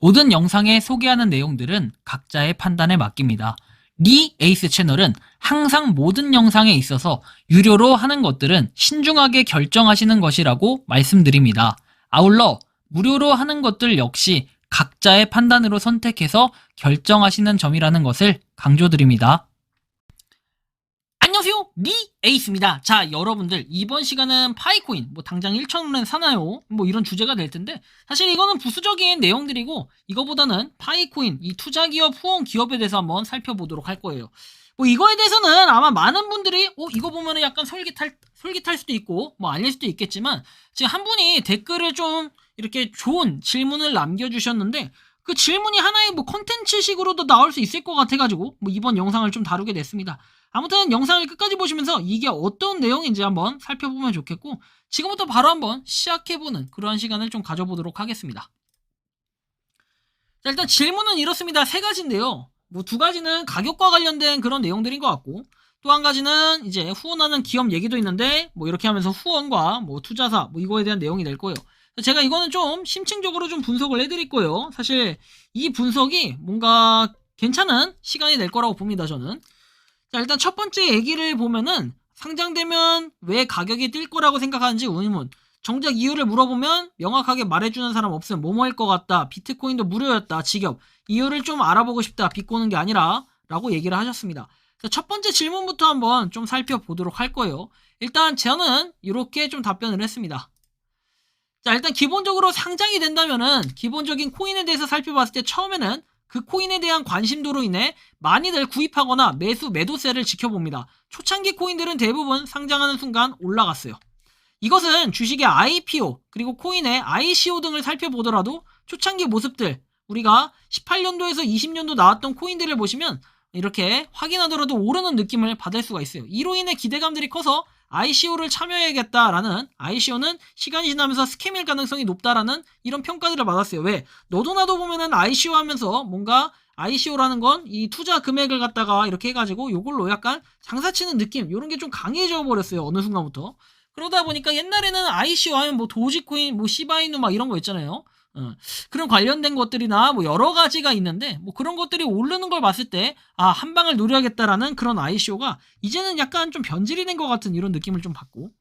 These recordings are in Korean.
모든 영상에 소개하는 내용들은 각자의 판단에 맡깁니다. 리 에이스 채널은 항상 모든 영상에 있어서 유료로 하는 것들은 신중하게 결정하시는 것이라고 말씀드립니다. 아울러 무료로 하는 것들 역시 각자의 판단으로 선택해서 결정하시는 점이라는 것을 강조드립니다. 안녕하세요, 리 에이스입니다. 자, 여러분들 이번 시간은 파이코인 당장 1,000원에 사나요? 이런 주제가 될 텐데, 사실 이거는 부수적인 내용들이고 이거보다는 파이코인, 이 투자기업, 후원기업에 대해서 한번 살펴보도록 할 거예요. 이거에 대해서는 아마 많은 분들이 이거 보면은 약간 솔깃할 수도 있고 아닐 수도 있겠지만, 지금 한 분이 댓글을 좀 이렇게 좋은 질문을 남겨주셨는데, 그 질문이 하나의 콘텐츠식으로도 나올 수 있을 것 같아가지고 이번 영상을 좀 다루게 됐습니다. 아무튼 영상을 끝까지 보시면서 이게 어떤 내용인지 한번 살펴보면 좋겠고, 지금부터 바로 한번 시작해보는 그러한 시간을 좀 가져보도록 하겠습니다. 자, 일단 질문은 이렇습니다. 세 가지인데요. 두 가지는 가격과 관련된 그런 내용들인 것 같고, 또 한 가지는 이제 후원하는 기업 얘기도 있는데, 이렇게 하면서 후원과 투자사 이거에 대한 내용이 될 거예요. 제가 이거는 좀 심층적으로 좀 분석을 해드릴 거예요. 사실 이 분석이 뭔가 괜찮은 시간이 될 거라고 봅니다, 저는. 자, 일단 첫 번째 얘기를 보면은, 상장되면 왜 가격이 뛸 거라고 생각하는지 의문. 정작 이유를 물어보면 명확하게 말해주는 사람 없음. 뭐뭐일 것 같다. 비트코인도 무료였다. 지겹. 이유를 좀 알아보고 싶다. 비꼬는 게 아니라 라고 얘기를 하셨습니다. 첫 번째 질문부터 한번 좀 살펴보도록 할 거예요. 일단 저는 이렇게 좀 답변을 했습니다. 자, 일단 기본적으로 상장이 된다면은 기본적인 코인에 대해서 살펴봤을 때 처음에는 그 코인에 대한 관심도로 인해 많이들 구입하거나 매도세를 지켜봅니다. 초창기 코인들은 대부분 상장하는 순간 올라갔어요. 이것은 주식의 IPO 그리고 코인의 ICO 등을 살펴보더라도 초창기 모습들, 우리가 18년도에서 20년도 나왔던 코인들을 보시면 이렇게 확인하더라도 오르는 느낌을 받을 수가 있어요. 이로 인해 기대감들이 커서 ICO를 참여해야겠다라는, ICO는 시간이 지나면서 스캠일 가능성이 높다라는 이런 평가들을 받았어요. 왜? 너도 나도 보면은 ICO 하면서 뭔가 ICO라는 건 이 투자 금액을 갖다가 이렇게 해가지고 요걸로 약간 장사치는 느낌, 요런 게 좀 강해져 버렸어요. 어느 순간부터. 그러다 보니까 옛날에는 ICO 하면 도지코인, 시바이누 이런 거 있잖아요. 그런 관련된 것들이나 여러 가지가 있는데, 그런 것들이 오르는 걸 봤을 때 한 방을 노려야겠다라는 그런 ICO가 이제는 약간 좀 변질이 된 것 같은 이런 느낌을 좀 받고,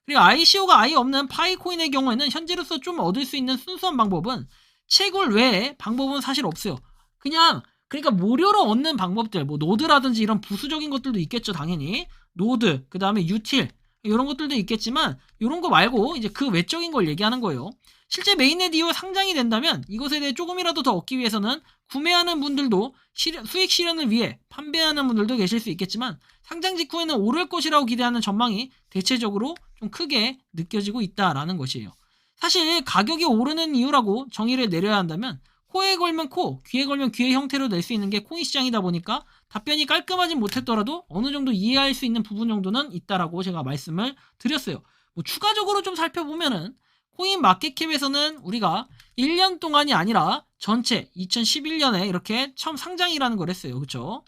그리고 ICO가 아예 없는 파이코인의 경우에는 현재로서 좀 얻을 수 있는 순수한 방법은 채굴 외에 방법은 사실 없어요. 그러니까 무료로 얻는 방법들, 노드라든지 이런 부수적인 것들도 있겠죠, 당연히. 노드, 그 다음에 유틸, 이런 것들도 있겠지만, 이런 거 말고 이제 그 외적인 걸 얘기하는 거예요. 실제 메인넷 이후 상장이 된다면 이것에 대해 조금이라도 더 얻기 위해서는 구매하는 분들도 수익 실현을 위해 판매하는 분들도 계실 수 있겠지만, 상장 직후에는 오를 것이라고 기대하는 전망이 대체적으로 좀 크게 느껴지고 있다라는 것이에요. 사실 가격이 오르는 이유라고 정의를 내려야 한다면, 코에 걸면 코, 귀에 걸면 귀의 형태로 낼 수 있는 게 코인 시장이다 보니까 답변이 깔끔하진 못했더라도 어느 정도 이해할 수 있는 부분 정도는 있다라고 제가 말씀을 드렸어요. 추가적으로 좀 살펴보면은, 코인 마켓캡에서는 우리가 1년 동안이 아니라 전체 2011년에 이렇게 처음 상장이라는 걸 했어요. 그쵸?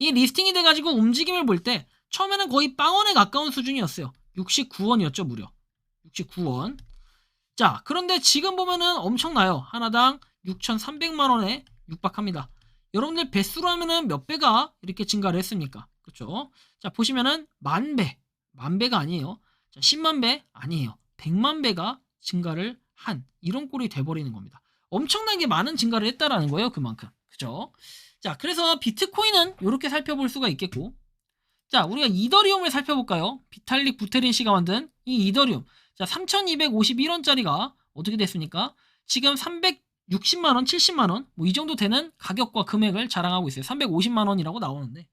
이 리스팅이 돼가지고 움직임을 볼 때 처음에는 거의 빵원에 가까운 수준이었어요. 69원이었죠, 무려. 69원. 자, 그런데 지금 보면은 엄청나요. 하나당 6,300만원에 육박합니다. 여러분들 배수로 하면은 몇 배가 이렇게 증가를 했습니까? 그쵸? 자, 보시면은 만배가 아니에요. 자, 10만배 아니에요. 100만배가 증가를 한 이런 꼴이 돼버리는 겁니다. 엄청나게 많은 증가를 했다라는 거예요, 그만큼. 그죠? 자, 그래서 비트코인은 이렇게 살펴볼 수가 있겠고, 자, 우리가 이더리움을 살펴볼까요? 비탈릭 부테린 씨가 만든 이 이더리움. 자, 3,251원짜리가 어떻게 됐습니까? 지금 360만원, 70만원 이 정도 되는 가격과 금액을 자랑하고 있어요. 350만원이라고 나오는데,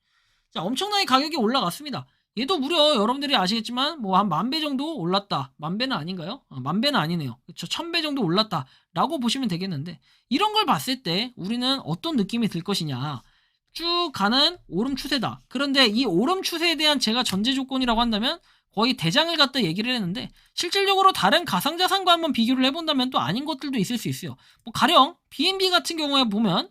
자, 엄청나게 가격이 올라갔습니다. 얘도 무려 여러분들이 아시겠지만 한 10,000배 정도 올랐다. 10,000배는 아닌가요? 10,000배는 아니네요. 그쵸? 1,000배 정도 올랐다 라고 보시면 되겠는데, 이런 걸 봤을 때 우리는 어떤 느낌이 들 것이냐, 쭉 가는 오름 추세다. 그런데 이 오름 추세에 대한 제가 전제 조건이라고 한다면 거의 대장을 갖다 얘기를 했는데, 실질적으로 다른 가상자산과 한번 비교를 해본다면 또 아닌 것들도 있을 수 있어요. 가령 BNB 같은 경우에 보면,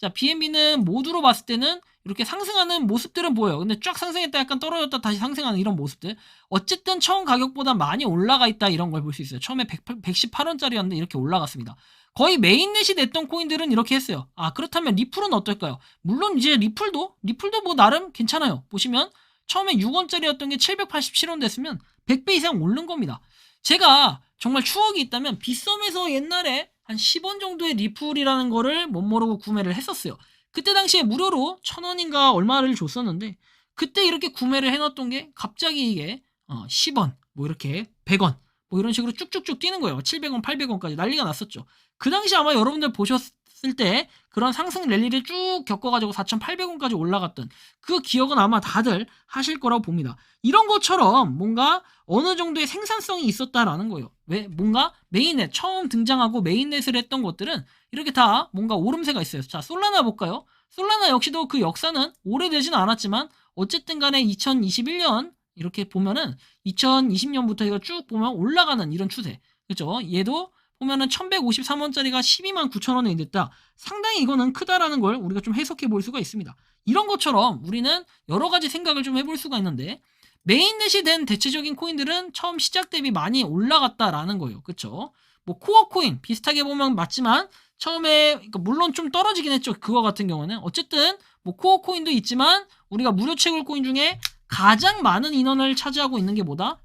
자, BNB는 모두로 봤을 때는 이렇게 상승하는 모습들은 보여요. 근데 쫙 상승했다 약간 떨어졌다 다시 상승하는 이런 모습들. 어쨌든 처음 가격보다 많이 올라가 있다 이런 걸 볼 수 있어요. 처음에 118원짜리였는데 이렇게 올라갔습니다. 거의 메인넷이 됐던 코인들은 이렇게 했어요. 아, 그렇다면 리플은 어떨까요? 물론 이제 리플도 뭐 나름 괜찮아요. 보시면 처음에 6원짜리였던 게 787원 됐으면 100배 이상 오른 겁니다. 제가 정말 추억이 있다면 빗썸에서 옛날에 한 10원 정도의 리플이라는 거를 못 모르고 구매를 했었어요. 그때 당시에 무료로 1000원인가 얼마를 줬었는데 그때 이렇게 구매를 해놨던 게 갑자기 이게 10원, 뭐 이렇게 100원, 뭐 이런 식으로 쭉쭉쭉 뛰는 거예요. 700원, 800원까지 난리가 났었죠. 그 당시 아마 여러분들 보셨을 때 그런 상승 랠리를 쭉 겪어가지고 4,800원까지 올라갔던 그 기억은 아마 다들 하실 거라고 봅니다. 이런 것처럼 뭔가 어느 정도의 생산성이 있었다라는 거예요. 왜? 뭔가 메인넷, 처음 등장하고 메인넷을 했던 것들은 이렇게 다 뭔가 오름세가 있어요. 자, 솔라나 볼까요? 솔라나 역시도 그 역사는 오래되지는 않았지만 어쨌든 간에 2021년 이렇게 보면은 2020년부터 이거 쭉 보면 올라가는 이런 추세. 그렇죠? 얘도 보면은 1153원짜리가 12만 9천원에 됐다. 상당히 이거는 크다라는 걸 우리가 좀 해석해 볼 수가 있습니다. 이런 것처럼 우리는 여러 가지 생각을 좀 해볼 수가 있는데 메인넷이 된 대체적인 코인들은 처음 시작 대비 많이 올라갔다라는 거예요. 그쵸? 뭐 코어 코인 비슷하게 보면 맞지만 처음에 그러니까 물론 좀 떨어지긴 했죠. 그거 같은 경우는 어쨌든 뭐 코어 코인도 있지만 우리가 무료 채굴 코인 중에 가장 많은 인원을 차지하고 있는 게 뭐다?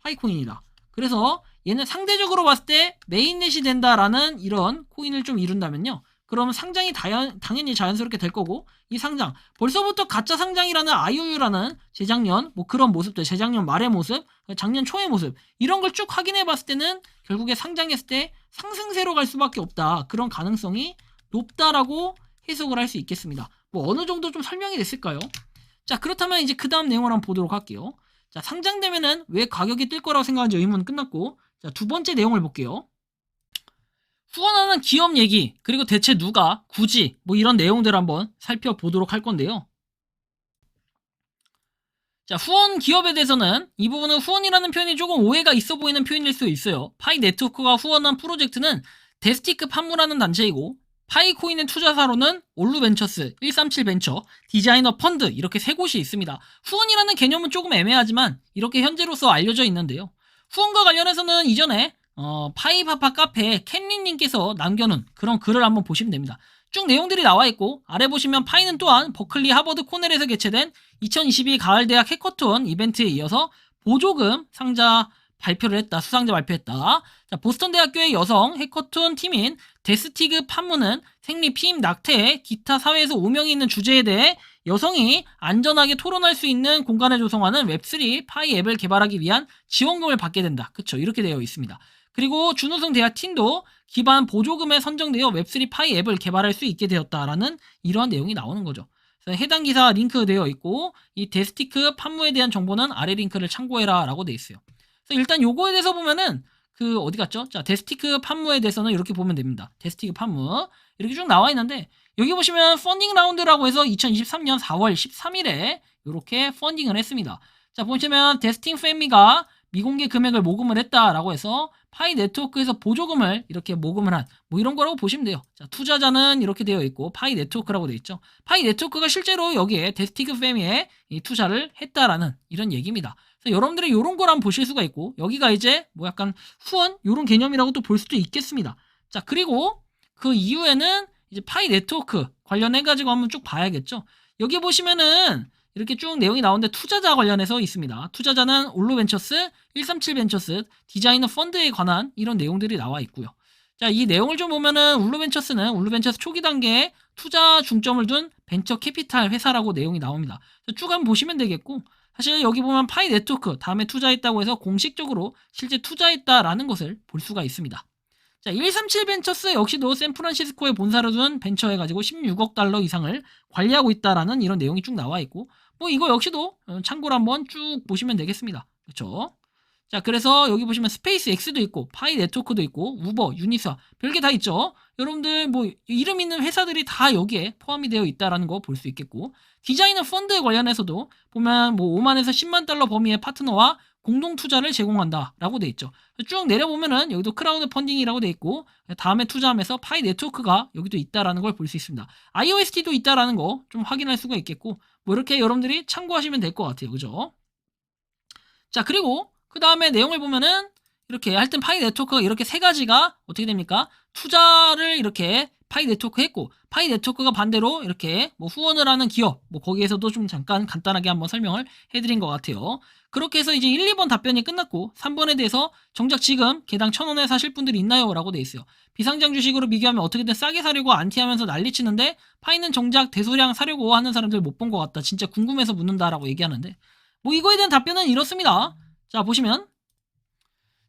파이코인이다. 그래서 얘는 상대적으로 봤을 때 메인넷이 된다라는 이런 코인을 좀 이룬다면요. 그러면 상장이 당연히 자연스럽게 될 거고 이 상장 벌써부터 가짜 상장이라는 IOU라는 재작년 뭐 그런 모습들 재작년 말의 모습 작년 초의 모습 이런 걸 쭉 확인해 봤을 때는 결국에 상장했을 때 상승세로 갈 수밖에 없다. 그런 가능성이 높다라고 해석을 할 수 있겠습니다. 뭐 어느 정도 좀 설명이 됐을까요? 자, 그렇다면 이제 그 다음 내용을 한번 보도록 할게요. 자, 상장되면은 왜 가격이 뜰 거라고 생각하는지 의문은 끝났고 자, 두 번째 내용을 볼게요. 후원하는 기업 얘기 그리고 대체 누가 굳이 뭐 이런 내용들을 한번 살펴보도록 할 건데요. 자, 후원 기업에 대해서는 이 부분은 후원이라는 표현이 조금 오해가 있어 보이는 표현일 수 있어요. 파이 네트워크가 후원한 프로젝트는 데스티크 판무라는 단체이고 파이코인의 투자사로는 올루벤처스, 137벤처, 디자이너 펀드 이렇게 세 곳이 있습니다. 후원이라는 개념은 조금 애매하지만 이렇게 현재로서 알려져 있는데요. 후원과 관련해서는 이전에 파이파파 카페 캔리님께서 남겨놓은 그런 글을 한번 보시면 됩니다. 쭉 내용들이 나와 있고 아래 보시면 파이는 또한 버클리 하버드 코넬에서 개최된 2022 가을대학 해커톤 이벤트에 이어서 보조금 상자 발표를 했다. 수상자 발표했다. 자, 보스턴 대학교의 여성 해커톤 팀인 데스티그 판무는 생리, 피임, 낙태, 기타 사회에서 오명이 있는 주제에 대해 여성이 안전하게 토론할 수 있는 공간을 조성하는 웹3 파이 앱을 개발하기 위한 지원금을 받게 된다. 그쵸? 이렇게 되어 있습니다. 그리고 준우승 대학 팀도 기반 보조금에 선정되어 웹3 파이 앱을 개발할 수 있게 되었다라는 이러한 내용이 나오는 거죠. 그래서 해당 기사 링크 되어 있고 이 데스티크 판무에 대한 정보는 아래 링크를 참고해라 라고 되어 있어요. 그래서 일단 요거에 대해서 보면은 그 어디 갔죠? 자, 데스티크 판무에 대해서는 이렇게 보면 됩니다. 데스티크 판무 이렇게 쭉 나와 있는데 여기 보시면 펀딩 라운드라고 해서 2023년 4월 13일에 이렇게 펀딩을 했습니다. 자, 보시면 데스팅 패미가 미공개 금액을 모금을 했다라고 해서 파이 네트워크에서 보조금을 이렇게 모금을 한 뭐 이런 거라고 보시면 돼요. 자, 투자자는 이렇게 되어 있고 파이 네트워크라고 되어 있죠. 파이 네트워크가 실제로 여기에 데스티크 패미에 이 투자를 했다라는 이런 얘기입니다. 그래서 여러분들이 이런 걸 한번 보실 수가 있고 여기가 이제 뭐 약간 후원 이런 개념이라고 또 볼 수도 있겠습니다. 자, 그리고 그 이후에는 이제 파이 네트워크 관련해가지고 한번 쭉 봐야겠죠. 여기 보시면은 이렇게 쭉 내용이 나오는데 투자자 관련해서 있습니다. 투자자는 올루벤처스, 137벤처스, 디자이너 펀드에 관한 이런 내용들이 나와 있고요. 자, 이 내용을 좀 보면은 올루벤처스 초기 단계에 투자 중점을 둔 벤처 캐피탈 회사라고 내용이 나옵니다. 쭉 한번 보시면 되겠고 사실 여기 보면 파이 네트워크 다음에 투자했다고 해서 공식적으로 실제 투자했다라는 것을 볼 수가 있습니다. 자, 137벤처스 역시도 샌프란시스코에 본사를 둔 벤처 해가지고 16억 달러 이상을 관리하고 있다라는 이런 내용이 쭉 나와 있고 뭐 이거 역시도 참고로 한번 쭉 보시면 되겠습니다. 그렇죠? 자, 그래서 여기 보시면 스페이스 X도 있고 파이 네트워크도 있고 우버, 유니사 별게 다 있죠. 여러분들 뭐 이름 있는 회사들이 다 여기에 포함이 되어 있다라는 거 볼 수 있겠고 디자이너 펀드 관련해서도 보면 뭐 5만에서 10만 달러 범위의 파트너와 공동 투자를 제공한다라고 돼 있죠. 쭉 내려보면은 여기도 크라우드 펀딩이라고 돼 있고 다음에 투자하면서 파이 네트워크가 여기도 있다라는 걸 볼 수 있습니다. IOST도 있다라는 거 좀 확인할 수가 있겠고 뭐 이렇게 여러분들이 참고하시면 될 것 같아요. 그죠? 자, 그리고 그 다음에 내용을 보면은 이렇게 하여튼 파이 네트워크가 이렇게 세 가지가 어떻게 됩니까? 투자를 이렇게 파이 네트워크 했고 파이 네트워크가 반대로 이렇게 뭐 후원을 하는 기업 뭐 거기에서도 좀 잠깐 간단하게 한번 설명을 해드린 것 같아요. 그렇게 해서 이제 1, 2번 답변이 끝났고 3번에 대해서 정작 지금 개당 1,000원에 사실 분들이 있나요? 라고 돼 있어요. 비상장 주식으로 비교하면 어떻게든 싸게 사려고 안티하면서 난리치는데 파이는 정작 대소량 사려고 하는 사람들 못 본 것 같다. 진짜 궁금해서 묻는다라고 얘기하는데 뭐 이거에 대한 답변은 이렇습니다. 자, 보시면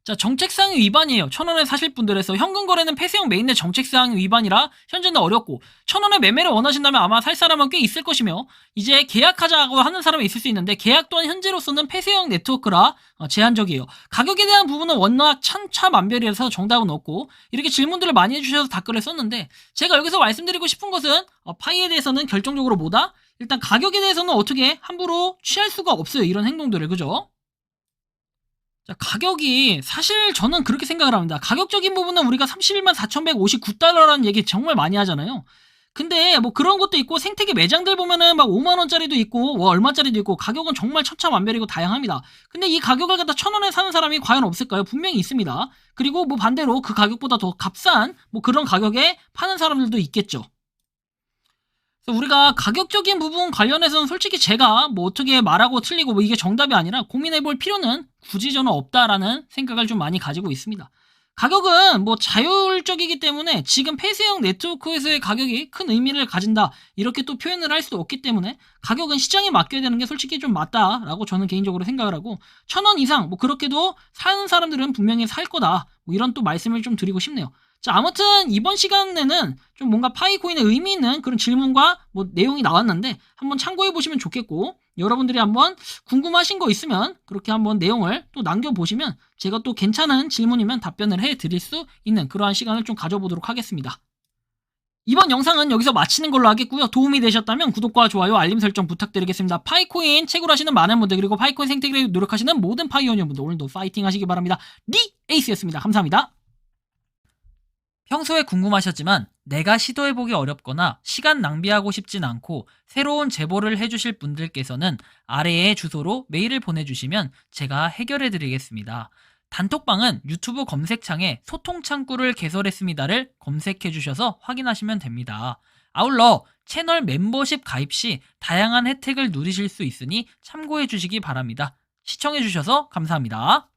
자, 정책상 위반이에요. 1,000원에 사실 분들에서 현금 거래는 폐쇄형 메인의 정책상 위반이라 현재는 어렵고 1,000원에 매매를 원하신다면 아마 살 사람은 꽤 있을 것이며 이제 계약하자고 하는 사람이 있을 수 있는데 계약 또한 현재로서는 폐쇄형 네트워크라 제한적이에요. 가격에 대한 부분은 워낙 천차만별이라서 정답은 없고 이렇게 질문들을 많이 해주셔서 댓글을 썼는데 제가 여기서 말씀드리고 싶은 것은 파이에 대해서는 결정적으로 뭐다? 일단 가격에 대해서는 어떻게 함부로 취할 수가 없어요. 이런 행동들을. 그죠? 자, 가격이 사실 저는 그렇게 생각을 합니다. 가격적인 부분은 우리가 31만 4,159달러라는 얘기 정말 많이 하잖아요. 근데 뭐 그런 것도 있고 생태계 매장들 보면은 막 5만 원짜리도 있고 뭐 얼마짜리도 있고 가격은 정말 천차만별이고 다양합니다. 근데 이 가격을 갖다 1,000원에 사는 사람이 과연 없을까요? 분명히 있습니다. 그리고 뭐 반대로 그 가격보다 더 값싼 뭐 그런 가격에 파는 사람들도 있겠죠. 우리가 가격적인 부분 관련해서는 솔직히 제가 뭐 어떻게 말하고 틀리고 뭐 이게 정답이 아니라 고민해볼 필요는 굳이 저는 없다라는 생각을 좀 많이 가지고 있습니다. 가격은 뭐 자율적이기 때문에 지금 폐쇄형 네트워크에서의 가격이 큰 의미를 가진다 이렇게 또 표현을 할 수도 없기 때문에 가격은 시장에 맡겨야 되는 게 솔직히 좀 맞다라고 저는 개인적으로 생각을 하고 1,000원 이상 뭐 그렇게도 사는 사람들은 분명히 살 거다 뭐 이런 또 말씀을 좀 드리고 싶네요. 자, 아무튼 이번 시간에는 좀 뭔가 파이코인의 의미 있는 그런 질문과 뭐 내용이 나왔는데 한번 참고해 보시면 좋겠고 여러분들이 한번 궁금하신 거 있으면 그렇게 한번 내용을 또 남겨보시면 제가 또 괜찮은 질문이면 답변을 해 드릴 수 있는 그러한 시간을 좀 가져보도록 하겠습니다. 이번 영상은 여기서 마치는 걸로 하겠고요. 도움이 되셨다면 구독과 좋아요, 알림 설정 부탁드리겠습니다. 파이코인 채굴 하시는 많은 분들 그리고 파이코인 생태계를 노력하시는 모든 파이오니어분들 오늘도 파이팅 하시기 바랍니다. 리 에이스였습니다. 감사합니다. 평소에 궁금하셨지만 내가 시도해보기 어렵거나 시간 낭비하고 싶진 않고 새로운 제보를 해주실 분들께서는 아래의 주소로 메일을 보내주시면 제가 해결해드리겠습니다. 단톡방은 유튜브 검색창에 소통창구를 개설했습니다를 검색해주셔서 확인하시면 됩니다. 아울러 채널 멤버십 가입 시 다양한 혜택을 누리실 수 있으니 참고해주시기 바랍니다. 시청해주셔서 감사합니다.